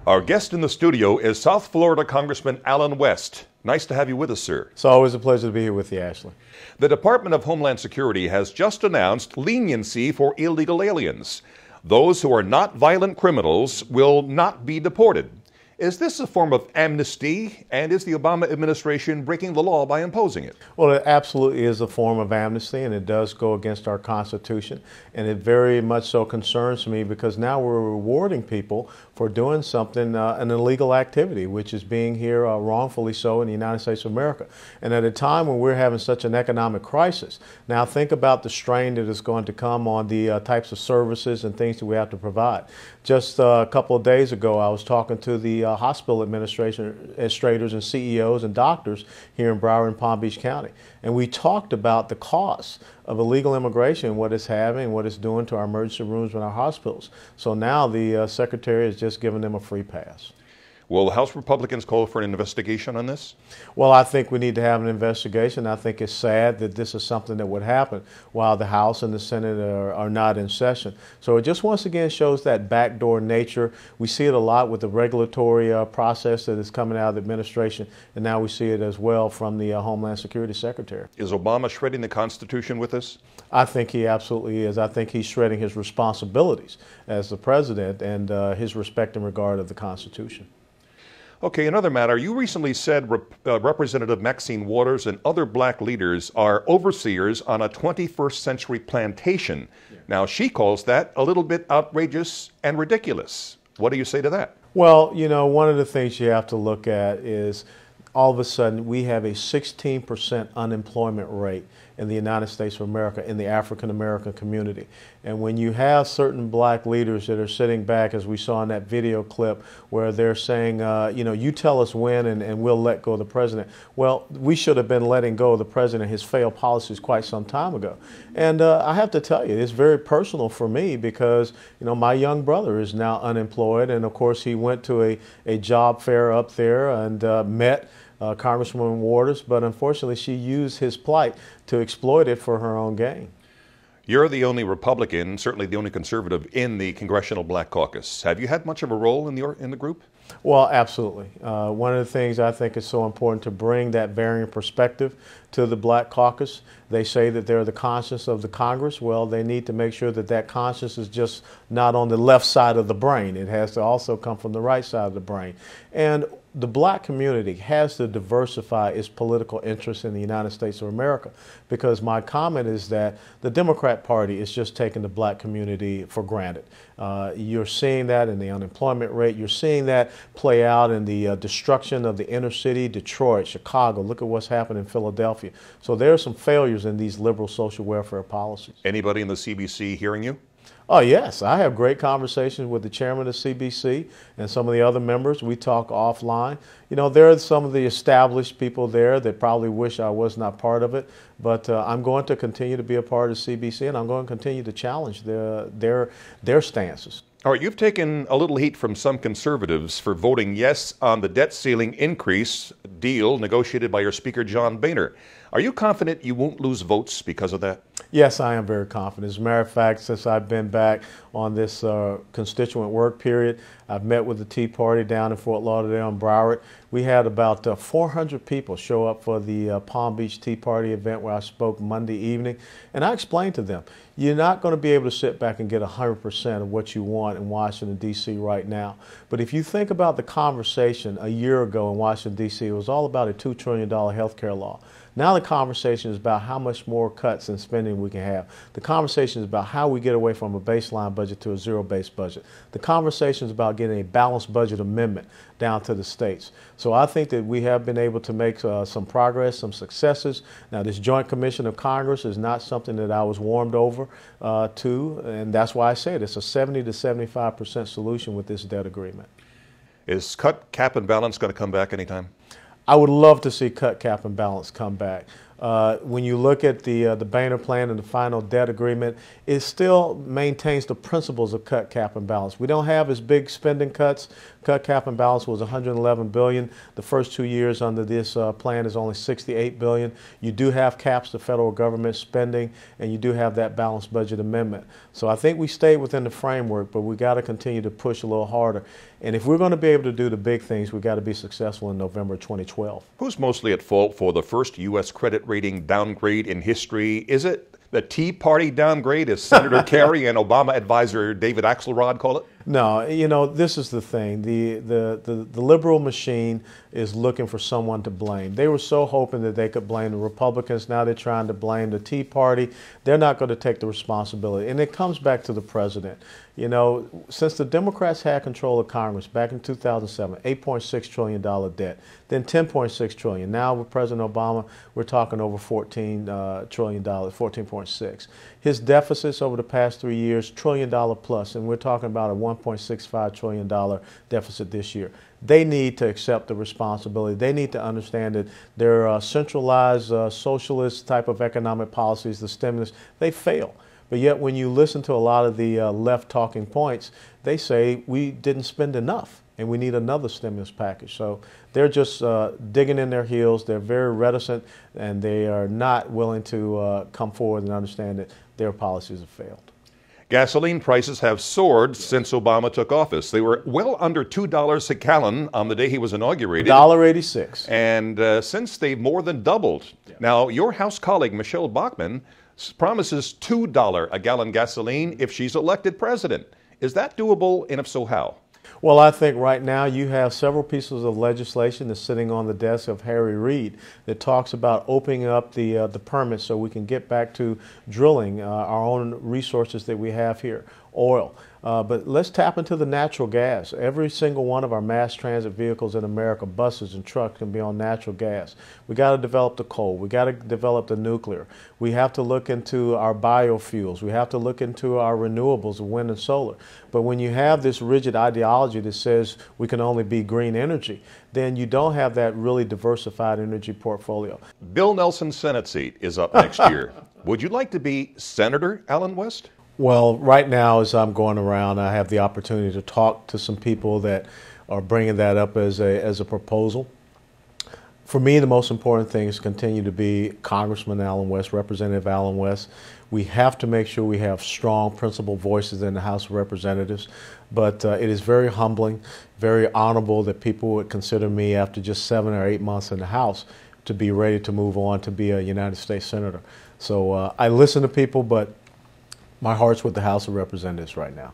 Our guest in the studio is South Florida Congressman Allen West. Nice to have you with us, sir. It's always a pleasure to be here with you, Ashley. The Department of Homeland Security has just announced leniency for illegal aliens. Those who are not violent criminals will not be deported. Is this a form of amnesty, and is the Obama administration breaking the law by imposing it? Well, it absolutely is a form of amnesty, and it does go against our Constitution. And it very much so concerns me because now we're rewarding people for doing something, an illegal activity, which is being here wrongfully so in the United States of America. And at a time when we're having such an economic crisis, now think about the strain that is going to come on the types of services and things that we have to provide. Just a couple of days ago, I was talking to the hospital administrators and CEOs and doctors here in Broward and Palm Beach County. And we talked about the costs of illegal immigration, what it's having, what it's doing to our emergency rooms and our hospitals. So now the Secretary has just given them a free pass. Will House Republicans call for an investigation on this? Well, I think we need to have an investigation. I think it's sad that this is something that would happen while the House and the Senate are not in session. So it just once again shows that backdoor nature. We see it a lot with the regulatory process that is coming out of the administration, and now we see it as well from the Homeland Security Secretary. Is Obama shredding the Constitution with this? I think he absolutely is. I think he's shredding his responsibilities as the president and his respect and regard of the Constitution. Okay, another matter. You recently said Representative Maxine Waters and other black leaders are overseers on a 21st century plantation. Yeah. Now, she calls that a little bit outrageous and ridiculous. What do you say to that? Well, you know, one of the things you have to look at is all of a sudden we have a 16% unemployment rate in the United States of America, in the African American community. And when you have certain black leaders that are sitting back, as we saw in that video clip, where they're saying, you know, you tell us when and we'll let go of the president. Well, we should have been letting go of the president, his failed policies quite some time ago. And I have to tell you, it's very personal for me because, you know, my young brother is now unemployed. And of course, he went to a job fair up there and met Congresswoman Waters, but unfortunately she used his plight to exploit it for her own gain. You're the only Republican, certainly the only conservative in the Congressional Black Caucus. Have you had much of a role in the group? Well, absolutely. One of the things I think is so important to bring that varying perspective to the Black Caucus. They say that they're the conscience of the Congress. Well, they need to make sure that that conscience is just not on the left side of the brain. It has to also come from the right side of the brain. And the black community has to diversify its political interests in the United States of America, because my comment is that the Democrat Party is just taking the black community for granted. You're seeing that in the unemployment rate. You're seeing that play out in the destruction of the inner city, Detroit, Chicago. Look at what's happened in Philadelphia. So there are some failures in these liberal social welfare policies. Anybody in the CBC hearing you? Oh, yes. I have great conversations with the chairman of CBC and some of the other members. We talk offline. You know, there are some of the established people there that probably wish I was not part of it, but I'm going to continue to be a part of CBC, and I'm going to continue to challenge their stances. All right, you've taken a little heat from some conservatives for voting yes on the debt ceiling increase deal negotiated by your Speaker, John Boehner. Are you confident you won't lose votes because of that? Yes, I am very confident. As a matter of fact, since I've been back on this constituent work period, I've met with the Tea Party down in Fort Lauderdale and Broward. We had about 400 people show up for the Palm Beach Tea Party event where I spoke Monday evening. And I explained to them, you're not going to be able to sit back and get 100% of what you want in Washington, D.C. right now. But if you think about the conversation a year ago in Washington, D.C., it was all about a $2 trillion health care law. Now the conversation is about how much more cuts and spending we can have. The conversation is about how we get away from a baseline budget to a zero-based budget. The conversation is about getting a balanced budget amendment down to the states. So I think that we have been able to make some progress, some successes. Now this Joint Commission of Congress is not something that I was warmed over to, and that's why I say it's a 70 to 75% solution with this debt agreement. Is cut, cap, and balance going to come back anytime? I would love to see cut, cap, and balance come back. When you look at the Boehner plan and the final debt agreement, it still maintains the principles of cut, cap, and balance. We don't have as big spending cuts. Cut, cap, and balance was $111 billion. The first 2 years under this plan is only $68 billion. You do have caps to federal government spending, and you do have that balanced budget amendment. So I think we stayed within the framework, but we got to continue to push a little harder. And if we're going to be able to do the big things, we got to be successful in November 2012. Who's mostly at fault for the first U.S. credit rating downgrade in history? Is it the Tea Party downgrade, as Senator Kerry and Obama advisor David Axelrod call it? No, you know, this is the thing. The liberal machine is looking for someone to blame. They were so hoping that they could blame the Republicans. Now they're trying to blame the Tea Party. They're not going to take the responsibility. And it comes back to the president. You know, since the Democrats had control of Congress back in 2007, $8.6 trillion debt, then $10.6 trillion. Now with President Obama, we're talking over $14 trillion, 14.6. His deficits over the past 3 years, $1 trillion plus, and we're talking about a $1.65 trillion deficit this year. They need to accept the responsibility. They need to understand that their centralized socialist type of economic policies, the stimulus, they fail. But yet when you listen to a lot of the left talking points, they say we didn't spend enough and we need another stimulus package. So they're just digging in their heels. They're very reticent, and they are not willing to come forward and understand that their policies have failed. Gasoline prices have soared since Obama took office. They were well under $2 a gallon on the day he was inaugurated. $1.86. And since they've more than doubled. Yeah. Now, your House colleague, Michelle Bachmann, promises $2 a gallon gasoline if she's elected president. Is that doable, and if so, how? Well, I think right now you have several pieces of legislation that's sitting on the desk of Harry Reid that talks about opening up the permits so we can get back to drilling our own resources that we have here, oil. But let's tap into the natural gas. Every single one of our mass transit vehicles in America, buses and trucks, can be on natural gas. We got to develop the coal. We got to develop the nuclear. We have to look into our biofuels. We have to look into our renewables, wind and solar. But when you have this rigid ideology that says we can only be green energy, then you don't have that really diversified energy portfolio. Bill Nelson's Senate seat is up next year. Would you like to be Senator Allen West? Well, right now, as I'm going around, I have the opportunity to talk to some people that are bringing that up as a proposal. For me, the most important thing is continue to be Congressman Allen West, Representative Allen West. We have to make sure we have strong, principled voices in the House of Representatives. But it is very humbling, very honorable that people would consider me, after just 7 or 8 months in the House, to be ready to move on to be a United States Senator. So I listen to people, but my heart's with the House of Representatives right now.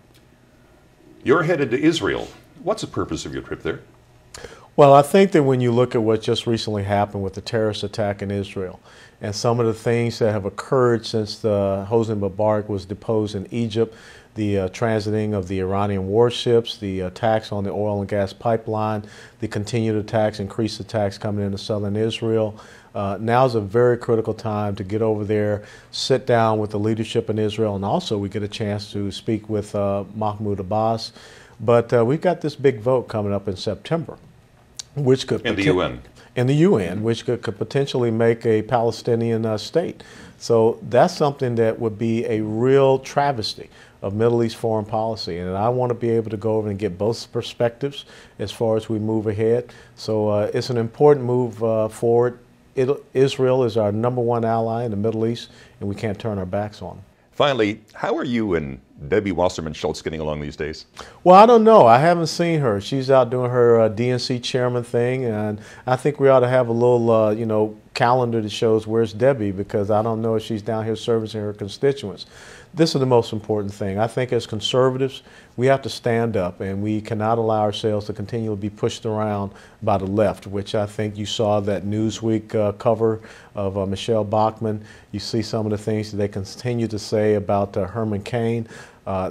You're headed to Israel. What's the purpose of your trip there? Well, I think that when you look at what just recently happened with the terrorist attack in Israel and some of the things that have occurred since Hosni Mubarak was deposed in Egypt, the transiting of the Iranian warships, the attacks on the oil and gas pipeline, the continued attacks, increased attacks coming into southern Israel. Now is a very critical time to get over there, sit down with the leadership in Israel, and also we get a chance to speak with Mahmoud Abbas. But we've got this big vote coming up in September, which could in the UN. In the UN, which could potentially make a Palestinian state. So that's something that would be a real travesty of Middle East foreign policy. And I want to be able to go over and get both perspectives as far as we move ahead. So it's an important move forward. Israel is our #1 ally in the Middle East, and we can't turn our backs on them. Finally, how are you and Debbie Wasserman Schultz getting along these days? Well, I don't know. I haven't seen her. She's out doing her DNC chairman thing, and I think we ought to have a little, calendar that shows where's Debbie, because I don't know if she's down here servicing her constituents. This is the most important thing. I think as conservatives, we have to stand up, and we cannot allow ourselves to continually be pushed around by the left, which I think you saw that Newsweek cover of Michelle Bachmann. You see some of the things that they continue to say about Herman Cain.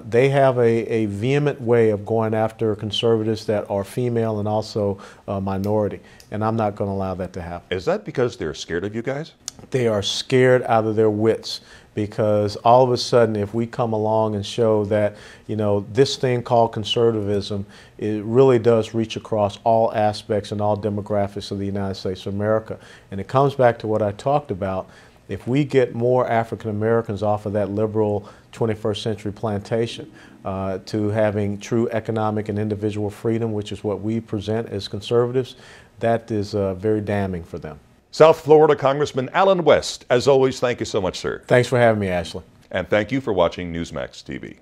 They have a vehement way of going after conservatives that are female and also minority, and I'm not going to allow that to happen. Is that because they're scared of you guys? They are scared out of their wits. because all of a sudden, if we come along and show that, this thing called conservatism, it really does reach across all aspects and all demographics of the United States of America. And it comes back to what I talked about. If we get more African Americans off of that liberal 21st century plantation to having true economic and individual freedom, which is what we present as conservatives, that is very damning for them. South Florida Congressman Allen West, as always, thank you so much, sir. Thanks for having me, Ashley. And thank you for watching Newsmax TV.